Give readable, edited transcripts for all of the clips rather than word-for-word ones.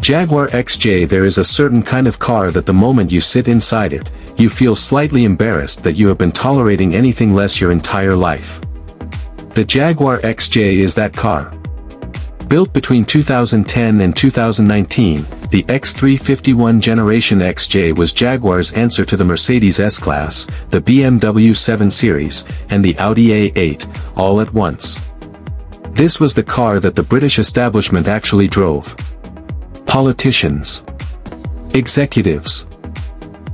Jaguar XJ. There is a certain kind of car that the moment you sit inside it, you feel slightly embarrassed that you have been tolerating anything less your entire life. The Jaguar XJ is that car. Built between 2010 and 2019, the X351 Generation XJ was Jaguar's answer to the Mercedes S-Class, the BMW 7 Series, and the Audi A8, all at once. This was the car that the British establishment actually drove. Politicians, executives,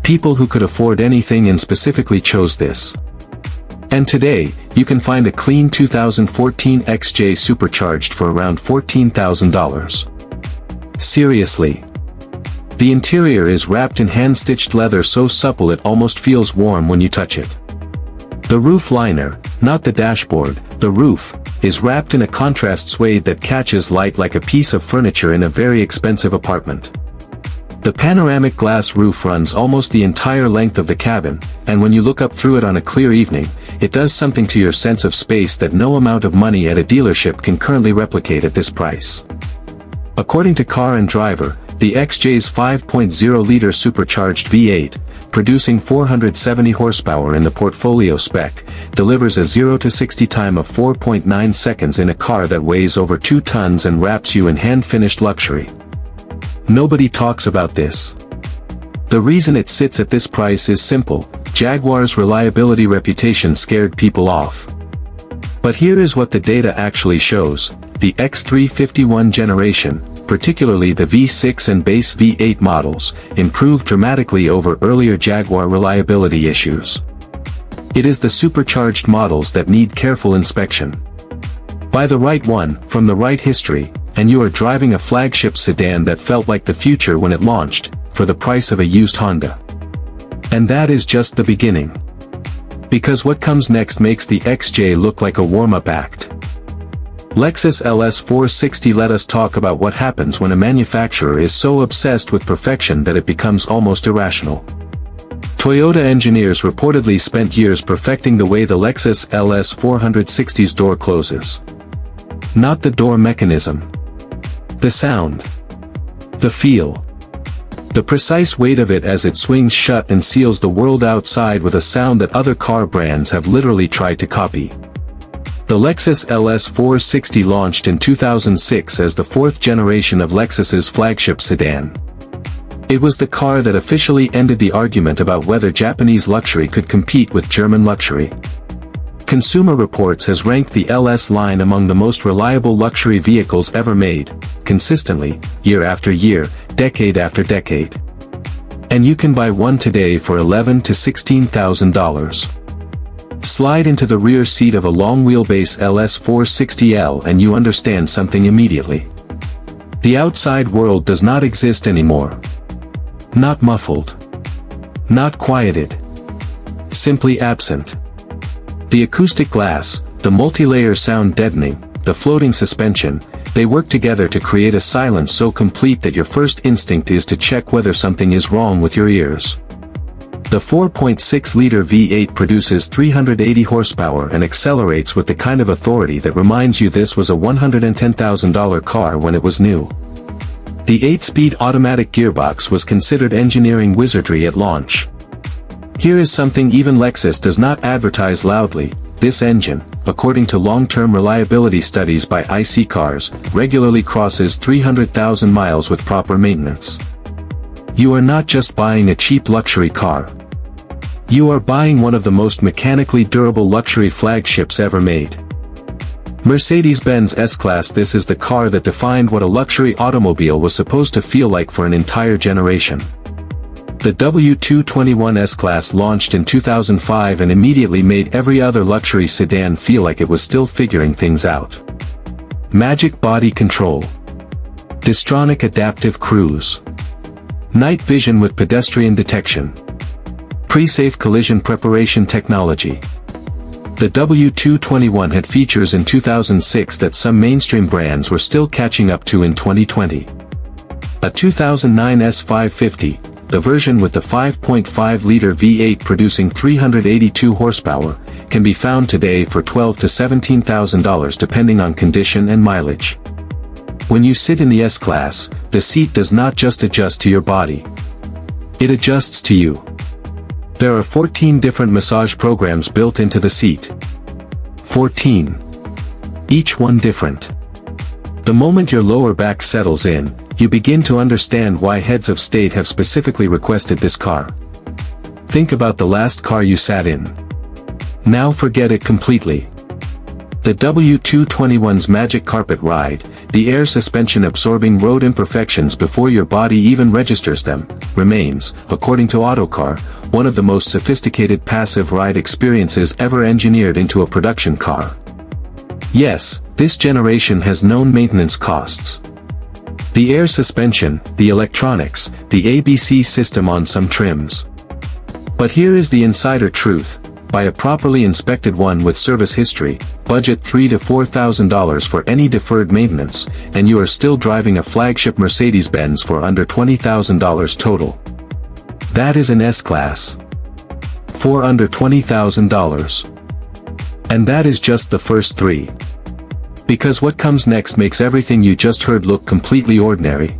people who could afford anything and specifically chose this. And today, you can find a clean 2014 XJ supercharged for around $14,000. Seriously. The interior is wrapped in hand-stitched leather so supple it almost feels warm when you touch it. The roof liner, not the dashboard, the roof, is wrapped in a contrast suede that catches light like a piece of furniture in a very expensive apartment. The panoramic glass roof runs almost the entire length of the cabin, and when you look up through it on a clear evening, it does something to your sense of space that no amount of money at a dealership can currently replicate at this price. According to Car and Driver, the XJ's 5.0-liter supercharged V8, producing 470 horsepower in the portfolio spec, delivers a 0-60 time of 4.9 seconds in a car that weighs over 2 tons and wraps you in hand-finished luxury. Nobody talks about this. The reason it sits at this price is simple: Jaguar's reliability reputation scared people off. But here is what the data actually shows. The X351 generation, particularly the V6 and base V8 models, improved dramatically over earlier Jaguar reliability issues. It is the supercharged models that need careful inspection. Buy the right one, from the right history, and you are driving a flagship sedan that felt like the future when it launched, for the price of a used Honda. And that is just the beginning. Because what comes next makes the XJ look like a warm-up act. Lexus LS460. Let us talk about what happens when a manufacturer is so obsessed with perfection that it becomes almost irrational. Toyota engineers reportedly spent years perfecting the way the Lexus LS460's door closes. Not the door mechanism. The sound. The feel. The precise weight of it as it swings shut and seals the world outside with a sound that other car brands have literally tried to copy. The Lexus LS460 launched in 2006 as the fourth generation of Lexus's flagship sedan. It was the car that officially ended the argument about whether Japanese luxury could compete with German luxury. Consumer Reports has ranked the LS line among the most reliable luxury vehicles ever made, consistently, year after year, decade after decade. And you can buy one today for $11,000 to $16,000. Slide into the rear seat of a long-wheelbase LS460L and you understand something immediately. The outside world does not exist anymore. Not muffled. Not quieted. Simply absent. The acoustic glass, the multi-layer sound deadening, the floating suspension, they work together to create a silence so complete that your first instinct is to check whether something is wrong with your ears. The 4.6-liter V8 produces 380 horsepower and accelerates with the kind of authority that reminds you this was a $110,000 car when it was new. The 8-speed automatic gearbox was considered engineering wizardry at launch. Here is something even Lexus does not advertise loudly: this engine, according to long-term reliability studies by IC Cars, regularly crosses 300,000 miles with proper maintenance. You are not just buying a cheap luxury car. You are buying one of the most mechanically durable luxury flagships ever made. Mercedes-Benz S-Class. This is the car that defined what a luxury automobile was supposed to feel like for an entire generation. The W221 S-Class launched in 2005 and immediately made every other luxury sedan feel like it was still figuring things out. Magic body control. Distronic adaptive cruise. Night vision with pedestrian detection. Pre-safe collision preparation technology. The W221 had features in 2006 that some mainstream brands were still catching up to in 2020. A 2009 S550, the version with the 5.5-liter V8 producing 382 horsepower, can be found today for $12,000 to $17,000 depending on condition and mileage. When you sit in the S-Class, the seat does not just adjust to your body. It adjusts to you. There are 14 different massage programs built into the seat. 14. Each one different. The moment your lower back settles in, you begin to understand why heads of state have specifically requested this car. Think about the last car you sat in. Now forget it completely. The W221's magic carpet ride, the air suspension absorbing road imperfections before your body even registers them, remains, according to Autocar, one of the most sophisticated passive ride experiences ever engineered into a production car. Yes, this generation has known maintenance costs. The air suspension, the electronics, the ABC system on some trims. But here is the insider truth. Buy a properly inspected one with service history, budget $3,000 to $4,000 for any deferred maintenance, and you are still driving a flagship Mercedes-Benz for under $20,000 total. That is an S-Class. For under $20,000. And that is just the first three. Because what comes next makes everything you just heard look completely ordinary.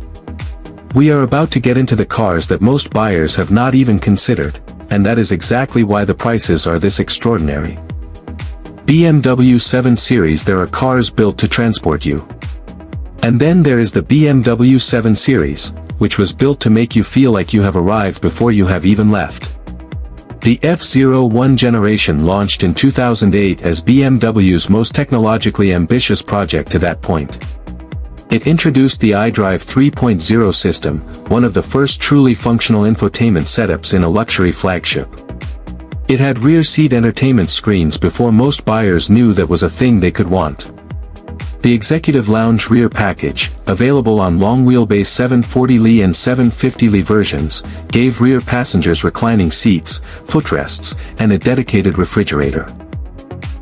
We are about to get into the cars that most buyers have not even considered, and that is exactly why the prices are this extraordinary. BMW 7 Series. There are cars built to transport you. And then there is the BMW 7 Series, which was built to make you feel like you have arrived before you have even left. The F01 generation launched in 2008 as BMW's most technologically ambitious project to that point. It introduced the iDrive 3.0 system, one of the first truly functional infotainment setups in a luxury flagship. It had rear seat entertainment screens before most buyers knew that was a thing they could want. The Executive Lounge rear package, available on long-wheelbase 740Li and 750Li versions, gave rear passengers reclining seats, footrests, and a dedicated refrigerator.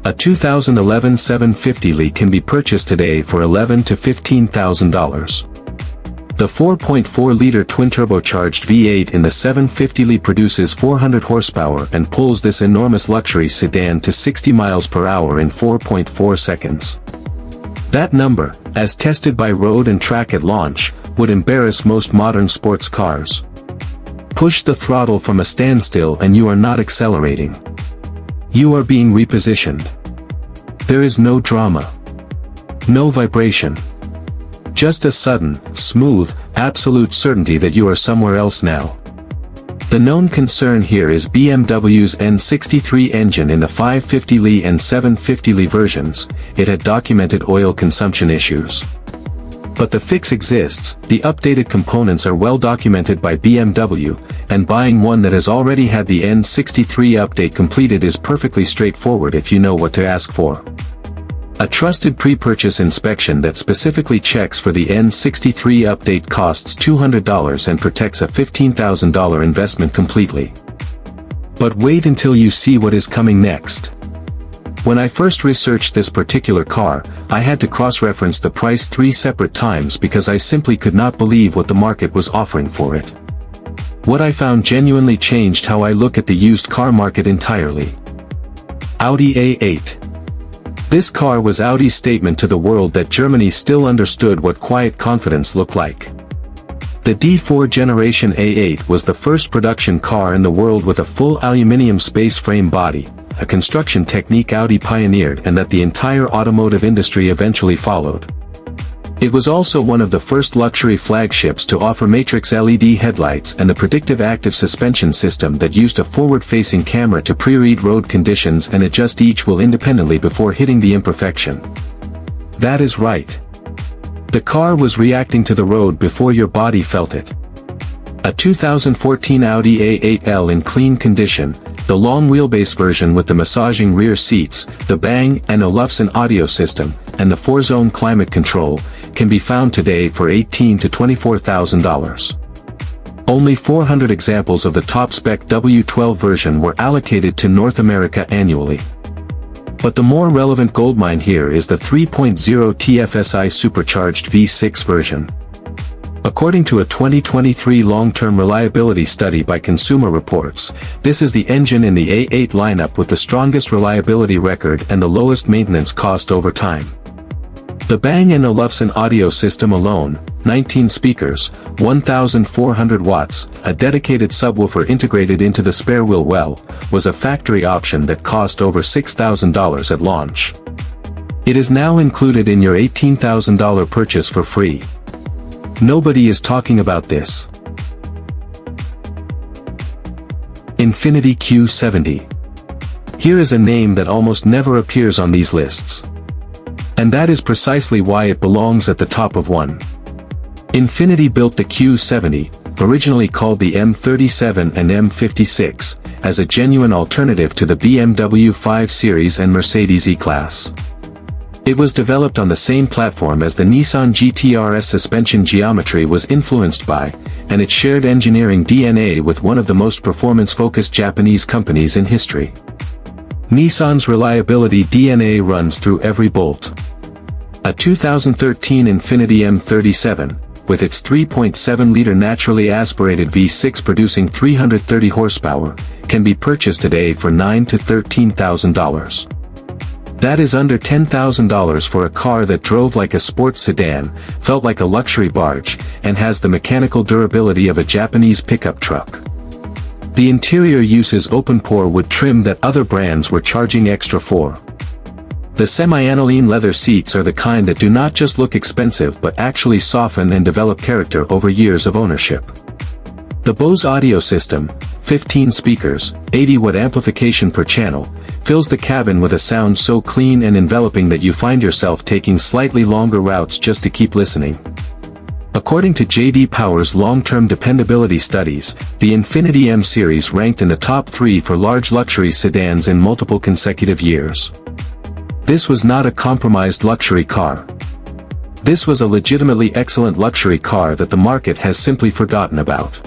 A 2011 750Li can be purchased today for $11,000 to $15,000. The 4.4-liter twin-turbocharged V8 in the 750Li produces 400 horsepower and pulls this enormous luxury sedan to 60 miles per hour in 4.4 seconds. That number, as tested by road and track at launch, would embarrass most modern sports cars. Push the throttle from a standstill and you are not accelerating. You are being repositioned. There is no drama. No vibration. Just a sudden, smooth, absolute certainty that you are somewhere else now. The known concern here is BMW's N63 engine in the 550Li and 750Li versions. It had documented oil consumption issues. But the fix exists, the updated components are well documented by BMW, and buying one that has already had the N63 update completed is perfectly straightforward if you know what to ask for. A trusted pre-purchase inspection that specifically checks for the N63 update costs $200 and protects a $15,000 investment completely. But wait until you see what is coming next. When I first researched this particular car, I had to cross-reference the price 3 separate times because I simply could not believe what the market was offering for it. What I found genuinely changed how I look at the used car market entirely. Audi A8. This car was Audi's statement to the world that Germany still understood what quiet confidence looked like. The D4 Generation A8 was the first production car in the world with a full aluminium space frame body, a construction technique Audi pioneered and that the entire automotive industry eventually followed. It was also one of the first luxury flagships to offer matrix LED headlights and the predictive active suspension system that used a forward-facing camera to pre-read road conditions and adjust each wheel independently before hitting the imperfection. That is right. The car was reacting to the road before your body felt it. A 2014 Audi A8L in clean condition, the long wheelbase version with the massaging rear seats, the Bang & Olufsen audio system, and the 4-zone climate control, can be found today for $18,000 to $24,000. Only 400 examples of the top-spec W12 version were allocated to North America annually. But the more relevant goldmine here is the 3.0 TFSI supercharged V6 version. According to a 2023 long-term reliability study by Consumer Reports, this is the engine in the A8 lineup with the strongest reliability record and the lowest maintenance cost over time. The Bang & Olufsen audio system alone, 19 speakers, 1,400 watts, a dedicated subwoofer integrated into the spare wheel well, was a factory option that cost over $6,000 at launch. It is now included in your $18,000 purchase for free. Nobody is talking about this. Infiniti Q70. Here is a name that almost never appears on these lists. And that is precisely why it belongs at the top of one. Infiniti built the Q70, originally called the M37 and M56, as a genuine alternative to the BMW 5 Series and Mercedes E-Class. It was developed on the same platform as the Nissan GT-R's suspension geometry was influenced by, and it shared engineering DNA with one of the most performance-focused Japanese companies in history. Nissan's reliability DNA runs through every bolt. A 2013 Infiniti M37, with its 3.7-liter naturally aspirated V6 producing 330 horsepower, can be purchased today for $9,000 to $13,000. That is under $10,000 for a car that drove like a sports sedan, felt like a luxury barge, and has the mechanical durability of a Japanese pickup truck. The interior uses open-pore wood trim that other brands were charging extra for. The semi-aniline leather seats are the kind that do not just look expensive but actually soften and develop character over years of ownership. The Bose audio system, 15 speakers, 80-watt amplification per channel, fills the cabin with a sound so clean and enveloping that you find yourself taking slightly longer routes just to keep listening. According to J.D. Power's long-term dependability studies, the Infiniti M series ranked in the top 3 for large luxury sedans in multiple consecutive years. This was not a compromised luxury car. This was a legitimately excellent luxury car that the market has simply forgotten about.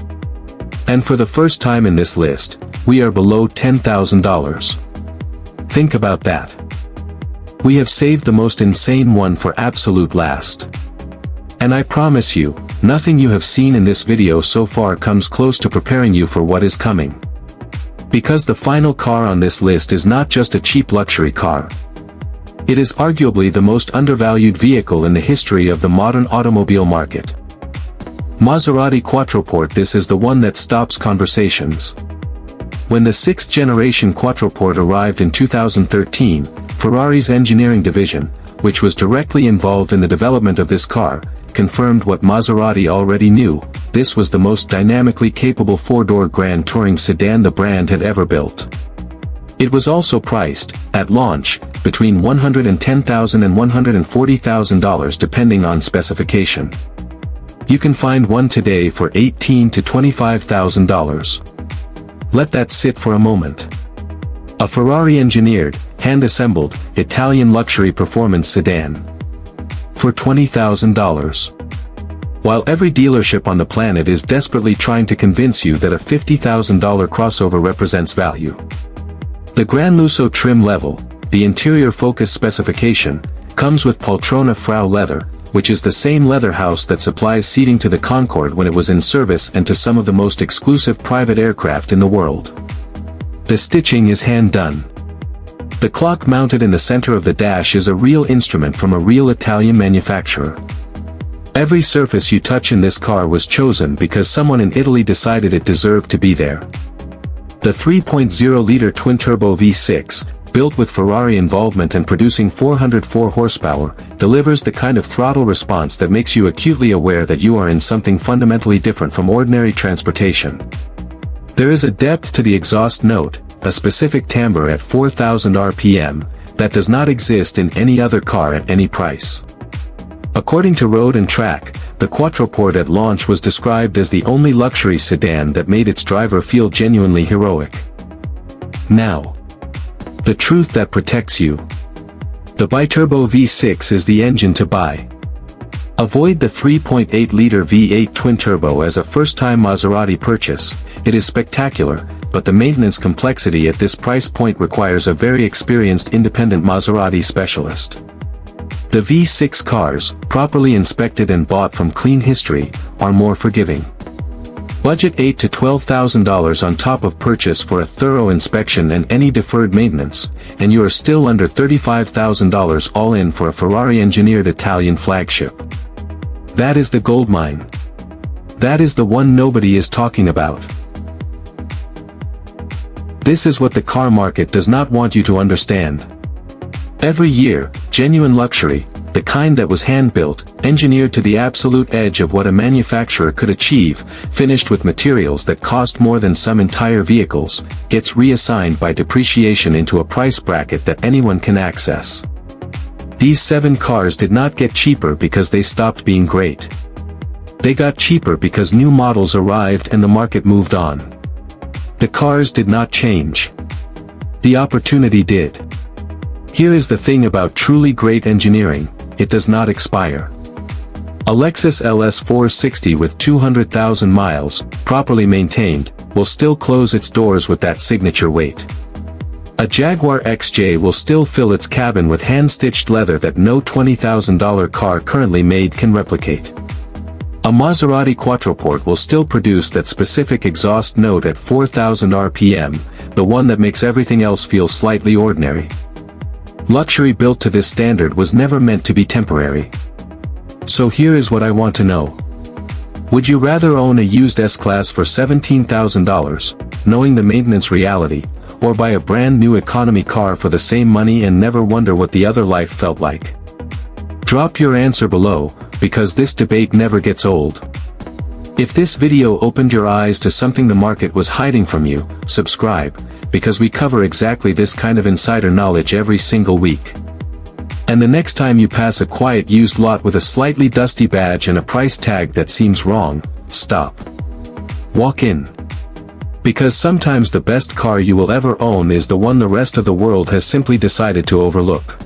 And for the first time in this list, we are below $10,000. Think about that. We have saved the most insane one for absolute last. And I promise you, nothing you have seen in this video so far comes close to preparing you for what is coming. Because the final car on this list is not just a cheap luxury car. It is arguably the most undervalued vehicle in the history of the modern automobile market. Maserati Quattroporte. This is the one that stops conversations. When the 6th generation Quattroporte arrived in 2013, Ferrari's engineering division, which was directly involved in the development of this car, confirmed what Maserati already knew: this was the most dynamically capable 4-door grand touring sedan the brand had ever built. It was also priced, at launch, between $110,000 and $140,000 depending on specification. You can find one today for $18,000 to $25,000. Let that sit for a moment. A Ferrari-engineered, hand-assembled, Italian luxury performance sedan. For $20,000. While every dealership on the planet is desperately trying to convince you that a $50,000 crossover represents value. The Gran Lusso trim level, the interior Focus specification, comes with poltrona Frau leather, which is the same leather house that supplies seating to the Concorde when it was in service and to some of the most exclusive private aircraft in the world. The stitching is hand-done. The clock mounted in the center of the dash is a real instrument from a real Italian manufacturer. Every surface you touch in this car was chosen because someone in Italy decided it deserved to be there. The 3.0-liter twin-turbo V6, built with Ferrari involvement and producing 404 horsepower, delivers the kind of throttle response that makes you acutely aware that you are in something fundamentally different from ordinary transportation. There is a depth to the exhaust note, a specific timbre at 4,000 RPM, that does not exist in any other car at any price. According to Road and Track, the Quattroporte at launch was described as the only luxury sedan that made its driver feel genuinely heroic. Now, the truth that protects you. The biturbo V6 is the engine to buy. Avoid the 3.8-liter V8 twin-turbo as a first-time Maserati purchase. It is spectacular, but the maintenance complexity at this price point requires a very experienced independent Maserati specialist. The V6 cars, properly inspected and bought from clean history, are more forgiving. Budget $8,000 to $12,000 on top of purchase for a thorough inspection and any deferred maintenance, and you are still under $35,000 all in for a Ferrari-engineered Italian flagship. That is the goldmine. That is the one nobody is talking about. This is what the car market does not want you to understand. Every year, genuine luxury, the kind that was hand-built, engineered to the absolute edge of what a manufacturer could achieve, finished with materials that cost more than some entire vehicles, gets reassigned by depreciation into a price bracket that anyone can access. These 7 cars did not get cheaper because they stopped being great. They got cheaper because new models arrived and the market moved on. The cars did not change. The opportunity did. Here is the thing about truly great engineering, it does not expire. A Lexus LS460 with 200,000 miles, properly maintained, will still close its doors with that signature weight. A Jaguar XJ will still fill its cabin with hand-stitched leather that no $20,000 car currently made can replicate. A Maserati Quattroporte will still produce that specific exhaust note at 4,000 RPM, the one that makes everything else feel slightly ordinary. Luxury built to this standard was never meant to be temporary. So here is what I want to know. Would you rather own a used S-Class for $17,000, knowing the maintenance reality, or buy a brand new economy car for the same money and never wonder what the other life felt like? Drop your answer below, because this debate never gets old. If this video opened your eyes to something the market was hiding from you, subscribe, because we cover exactly this kind of insider knowledge every single week. And the next time you pass a quiet used lot with a slightly dusty badge and a price tag that seems wrong, stop. Walk in. Because sometimes the best car you will ever own is the one the rest of the world has simply decided to overlook.